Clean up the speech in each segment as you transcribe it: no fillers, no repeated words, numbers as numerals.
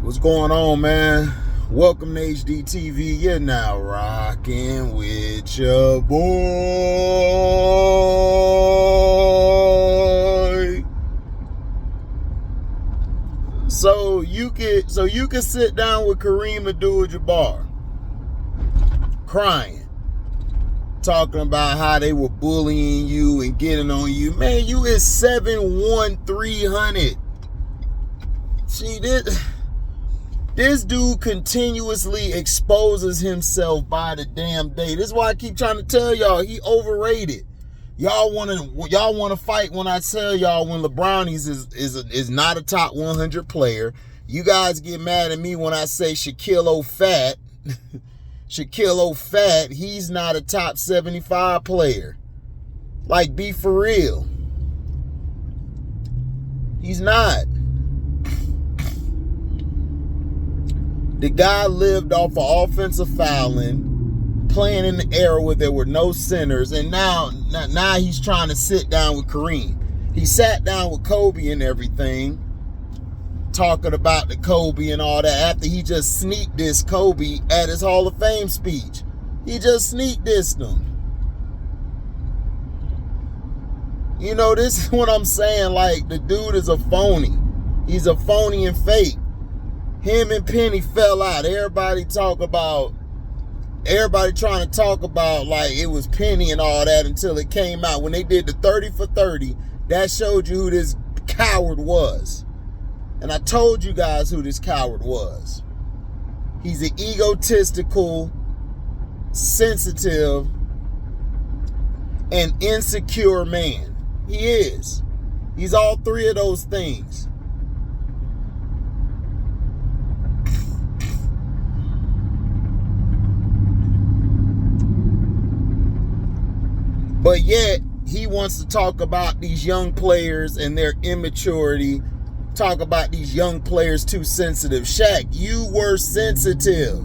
What's going on, man? Welcome to HDiiTV. You're now rocking with your boy. So you can sit down with Kareem-Abduljabbar crying, talking about how they were bullying you and getting on you. Man, you is 7'1", 300. See, this dude continuously exposes himself by the damn day. This is why I keep trying to tell y'all he overrated. Y'all want to fight when I tell y'all when LeBronies is not a top 100 player. You guys get mad at me when I say Shaquille O'Fat. Shaquille O'Fat, he's not a top 75 player. Like, be for real. He's not. The guy lived off of offensive fouling, playing in the era where there were no centers, and now he's trying to sit down with Kareem. He sat down with Kobe and everything, talking about the Kobe and all that, after he just sneak dissed Kobe at his Hall of Fame speech. He just sneak dissed him. You know, this is what I'm saying. Like, the dude is a phony. He's a phony and fake. Him and Penny fell out. Everybody trying to talk about like it was Penny and all that until it came out. When they did the 30 for 30, that showed you who this coward was. And I told you guys who this coward was. He's an egotistical, sensitive, and insecure man. He is. He's all three of those things. But yet, he wants to talk about these young players and their immaturity, talk about these young players too sensitive. SHAQ, you were sensitive.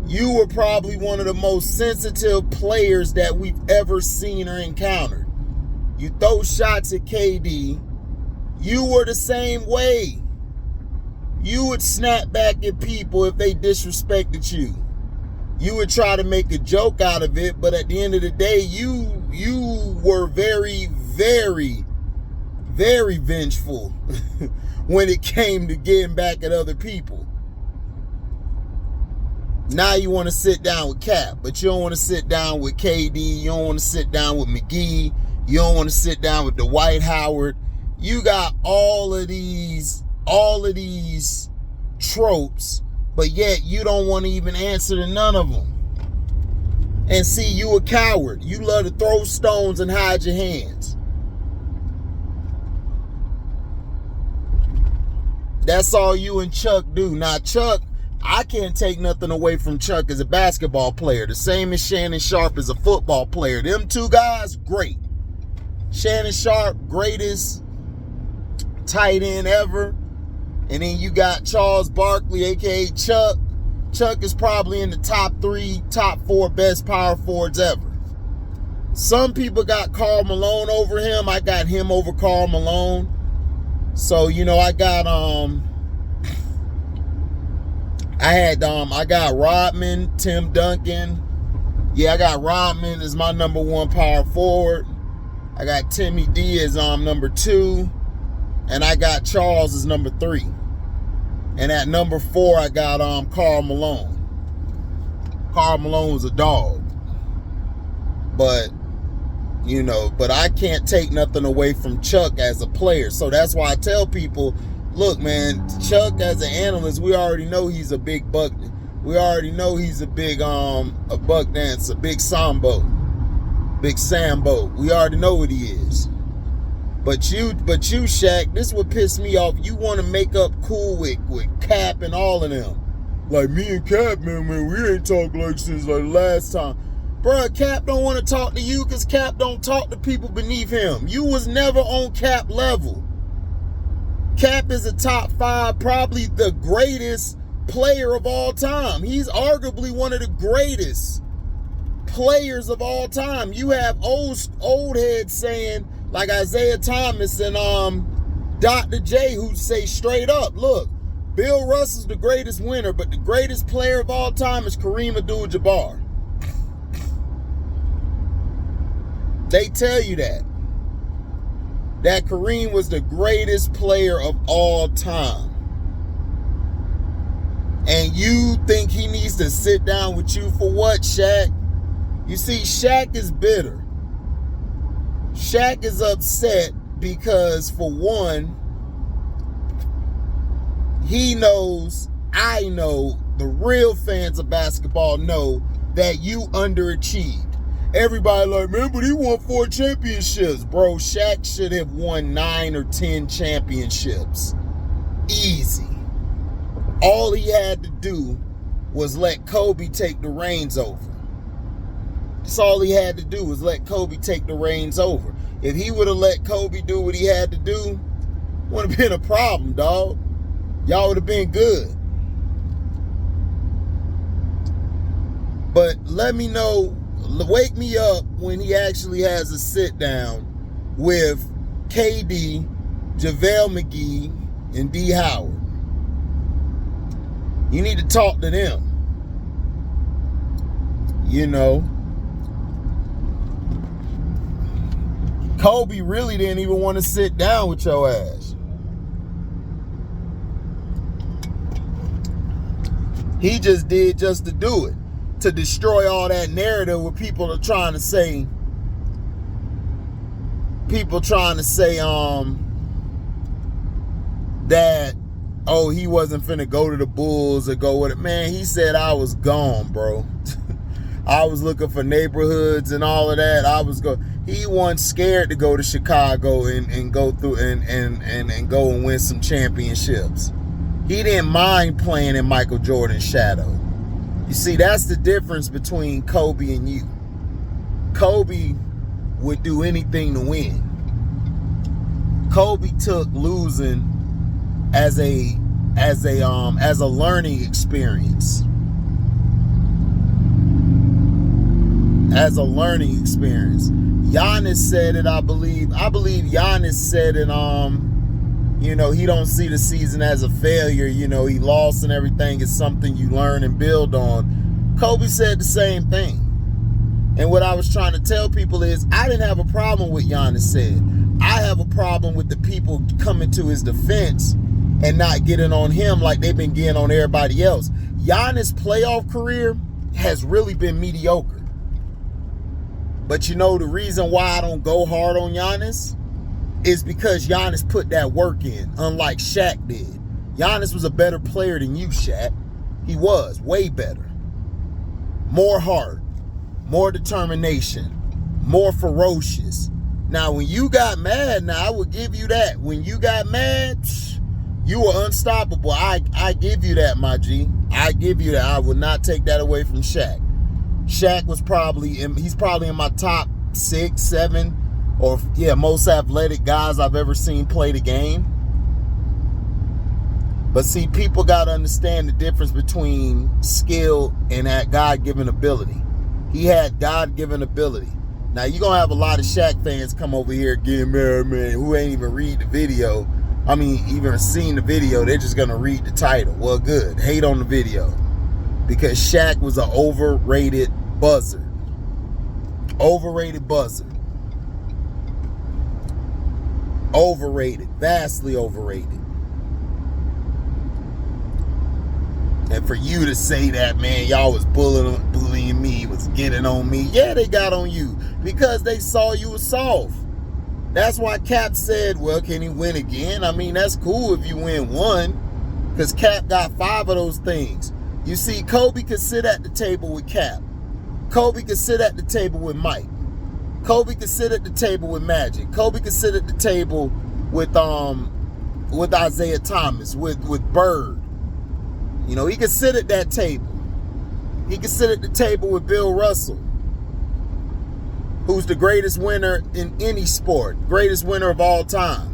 You were probably one of the most sensitive players that we've ever seen or encountered. You throw shots at KD. You were the same way. You would snap back at people if they disrespected you. You would try to make a joke out of it, but at the end of the day, you were very, very, very vengeful when it came to getting back at other people. Now you want to sit down with Cap, but you don't want to sit down with KD. You don't want to sit down with McGee. You don't want to sit down with DHoward. You got all of these tropes, but yet you don't want to even answer to none of them. And see, you a coward. You love to throw stones and hide your hands. That's all you and Chuck do. Now, Chuck, I can't take nothing away from Chuck as a basketball player. The same as Shannon Sharpe as a football player. Them two guys, great. Shannon Sharpe, greatest tight end ever. And then you got Charles Barkley, a.k.a. Chuck. Chuck is probably in the top 3, top 4 best power forwards ever. Some people got Karl Malone over him. I got him over Karl Malone. So, you know, I got Rodman, Tim Duncan. Yeah, I got Rodman as my number 1 power forward. I got Timmy D as number 2. And I got Charles as number 3. And at number 4, I got Karl Malone. Karl Malone was a dog. But, you know, but I can't take nothing away from Chuck as a player. So that's why I tell people, look, man, Chuck as an analyst, we already know he's a big buck. We already know he's a big a buck dancer, big sambo. We already know what he is. But you, SHAQ, this would piss me off. You want to make up cool with Cap and all of them. Like, me and Cap, man, we ain't talked like since like last time. Bruh, Cap don't want to talk to you because Cap don't talk to people beneath him. You was never on Cap level. Cap is a top 5, probably the greatest player of all time. He's arguably one of the greatest players of all time. You have old heads saying, like Isaiah Thomas and Dr. J, who say straight up, look, Bill Russell's the greatest winner, but the greatest player of all time is Kareem Abdul-Jabbar. They tell you that Kareem was the greatest player of all time. And you think he needs to sit down with you for what, Shaq? You see, Shaq is bitter. Shaq is upset because, for one, he knows, I know, the real fans of basketball know that you underachieved. Everybody like, man, but he won 4 championships. Bro, Shaq should have won 9 or 10 championships. Easy. All he had to do was let Kobe take the reins over. That's all he had to do was let Kobe take the reins over. If he would have let Kobe do what he had to do, wouldn't have been a problem, dog. Y'all would have been good. But let me know, wake me up when he actually has a sit down with KD, JaVale McGee, and DHoward. You need to talk to them. You know, Kobe really didn't even want to sit down with your ass. He just did just to do it, to destroy all that narrative where people are trying to say, that, oh, he wasn't finna go to the Bulls or go with it. Man, he said I was gone, bro. I was looking for neighborhoods and all of that. He wasn't scared to go to Chicago and go through and go and win some championships. He didn't mind playing in Michael Jordan's shadow. You see, that's the difference between Kobe and you. Kobe would do anything to win. Kobe took losing as a learning experience. As a learning experience. Giannis said it, I believe Giannis said it, he don't see the season as a failure. He lost and everything is something you learn and build on. Kobe said the same thing. And what I was trying to tell people is I didn't have a problem with Giannis said. I have a problem with the people coming to his defense and not getting on him like they've been getting on everybody else. Giannis' playoff career has really been mediocre. But the reason why I don't go hard on Giannis is because Giannis put that work in, unlike Shaq did. Giannis was a better player than you, Shaq. He was, way better. More heart, more determination, more ferocious. Now, when you got mad, I would give you that. When you got mad, you were unstoppable. I give you that, my G. I give you that. I would not take that away from Shaq. Shaq was he's probably in my top 6, 7, or most athletic guys I've ever seen play the game. But see, people got to understand the difference between skill and that God-given ability. He had God-given ability. Now, you're going to have a lot of Shaq fans come over here getting mad, man, who ain't even read the video. Even seen the video. They're just going to read the title. Well, good. Hate on the video. Because Shaq was an overrated buzzard. Overrated buzzard. Overrated. Vastly overrated. And for you to say that, man, y'all was bullying me, was getting on me. Yeah, they got on you because they saw you was soft. That's why Cap said, well, can he win again? That's cool if you win one, because Cap got 5 of those things. You see, Kobe could sit at the table with Cap. Kobe could sit at the table with Mike. Kobe could sit at the table with Magic. Kobe could sit at the table with Isaiah Thomas, with Bird. He could sit at that table. He could sit at the table with Bill Russell, who's the greatest winner in any sport, greatest winner of all time.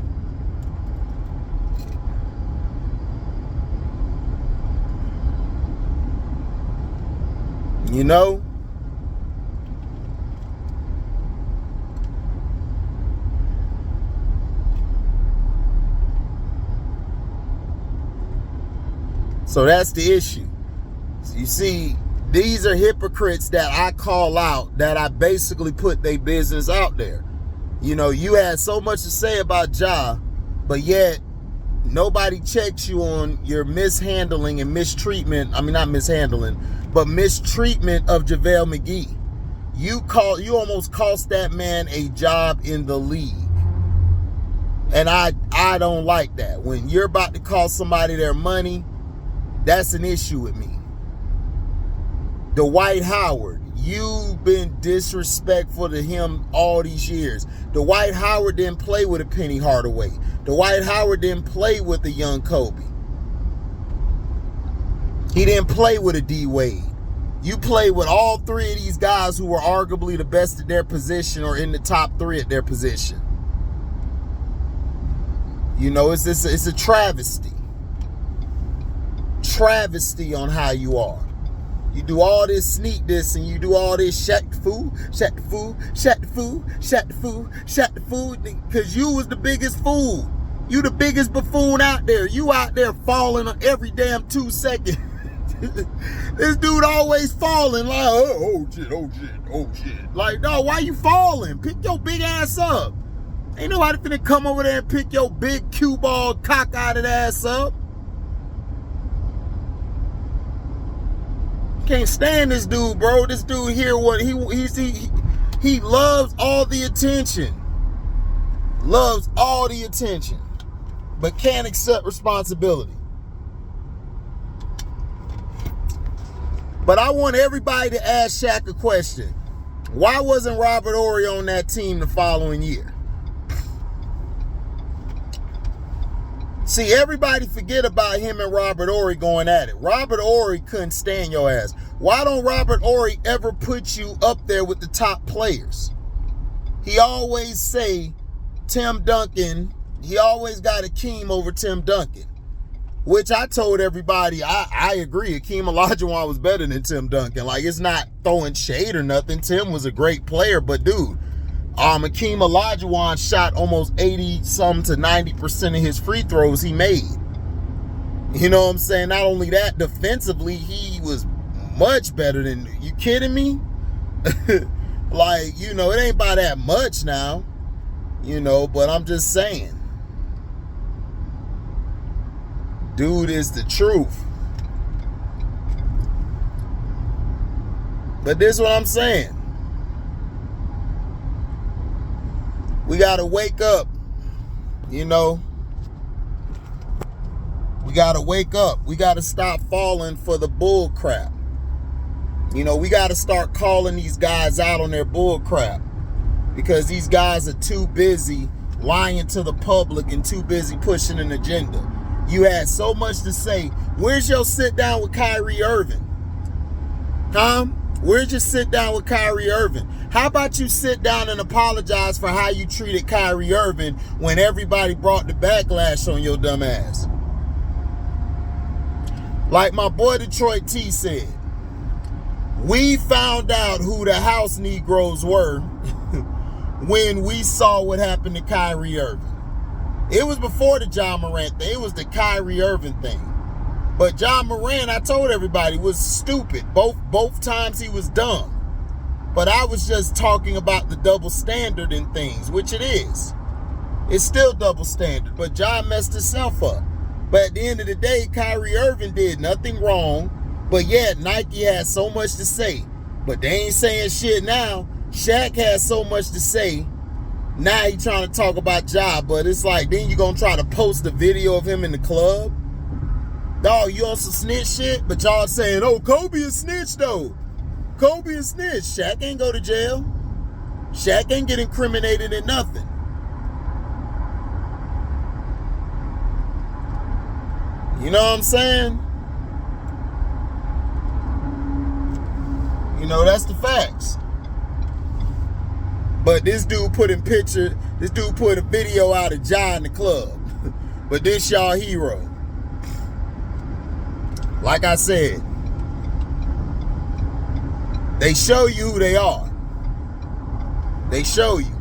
So that's the issue. So you see, these are hypocrites that I call out, that I basically put their business out there. You know, you had so much to say about Ja, but yet nobody checks you on your mishandling and mistreatment. I mean, not mishandling, but mistreatment of JaVale McGee. You almost cost that man a job in the league. And I don't like that. When you're about to cost somebody their money, that's an issue with me. DHoward, you've been disrespectful to him all these years. DHoward didn't play with a Penny Hardaway. DHoward didn't play with a young Kobe. He didn't play with a D Wade. You played with all three of these guys who were arguably the best at their position or in the top three at their position. You know, it's a travesty. Travesty on how you are. You do all this sneak this and you do all this shaq the fool, because you was the biggest fool. You the biggest buffoon out there. You out there falling on every damn 2 seconds. This dude always falling like, oh shit. Like, no, why you falling? Pick your big ass up. Ain't nobody finna come over there and pick your big cue ball cockeyed ass up. Can't stand this dude, bro. This dude here, what he loves all the attention. Loves all the attention, but can't accept responsibility. But I want everybody to ask SHAQ a question. Why wasn't Robert Horry on that team the following year? See, everybody forget about him and Robert Horry going at it. Robert Horry couldn't stand your ass. Why don't Robert Horry ever put you up there with the top players? He always say Tim Duncan. He always got Akeem over Tim Duncan. Which I told everybody, I agree. Akeem Olajuwon was better than Tim Duncan. Like, it's not throwing shade or nothing. Tim was a great player, but dude, Akeem Olajuwon shot almost 80-something to 90% of his free throws he made. You know what I'm saying? Not only that, defensively, he was much better than, you kidding me? Like, you know, it ain't by that much now, you know, but I'm just saying. Dude is the truth. But this is what I'm saying. We got to wake up, you know. We got to wake up. We got to stop falling for the bull crap. You know, we got to start calling these guys out on their bull crap, because these guys are too busy lying to the public and too busy pushing an agenda. You had so much to say. Where's your sit down with Kyrie Irving? Huh? Where's your sit down with Kyrie Irving? How about you sit down and apologize for how you treated Kyrie Irving when everybody brought the backlash on your dumb ass? Like my boy Detroit T said, we found out who the house Negroes were when we saw what happened to Kyrie Irving. It was before the John Morant thing. It was the Kyrie Irving thing. But John Morant, I told everybody, was stupid. Both times he was dumb. But I was just talking about the double standard in things, which it is. It's still double standard, but John messed himself up. But at the end of the day, Kyrie Irving did nothing wrong, but yet Nike has so much to say. But they ain't saying shit now. SHAQ has so much to say. Now he trying to talk about Ja, but it's like, then you gonna try to post a video of him in the club? Dog, you on some snitch shit? But y'all saying, oh, Kobe a snitch though. Kobe a snitch. SHAQ ain't go to jail. SHAQ ain't get incriminated in nothing. You know what I'm saying? You know, that's the facts. But this dude put a video out of Ja in the club. But this y'all hero. Like I said, they show you who they are. They show you.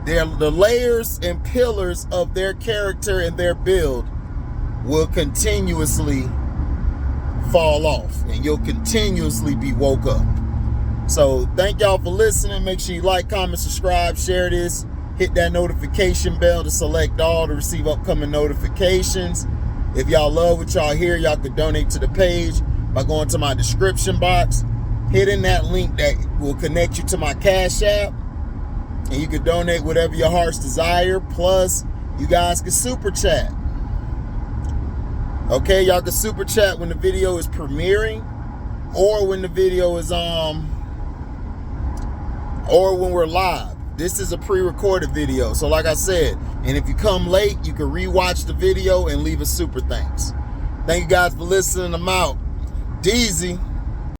They're the layers and pillars of their character and their build will continuously fall off, and you'll continuously be woke up. So thank y'all for listening. Make sure you like, comment, subscribe, share this. Hit that notification bell to select all to receive upcoming notifications. If y'all love what y'all hear, y'all could donate to the page by going to my description box, hitting that link that will connect you to my Cashapp, and you can donate whatever your heart's desire. Plus, you guys can super chat. Okay, y'all can super chat when the video is premiering, or when the video is or when we're live. This is a pre-recorded video, so like I said, and if you come late, you can rewatch the video and leave a super thanks. Thank you guys for listening. I'm out. Deezy.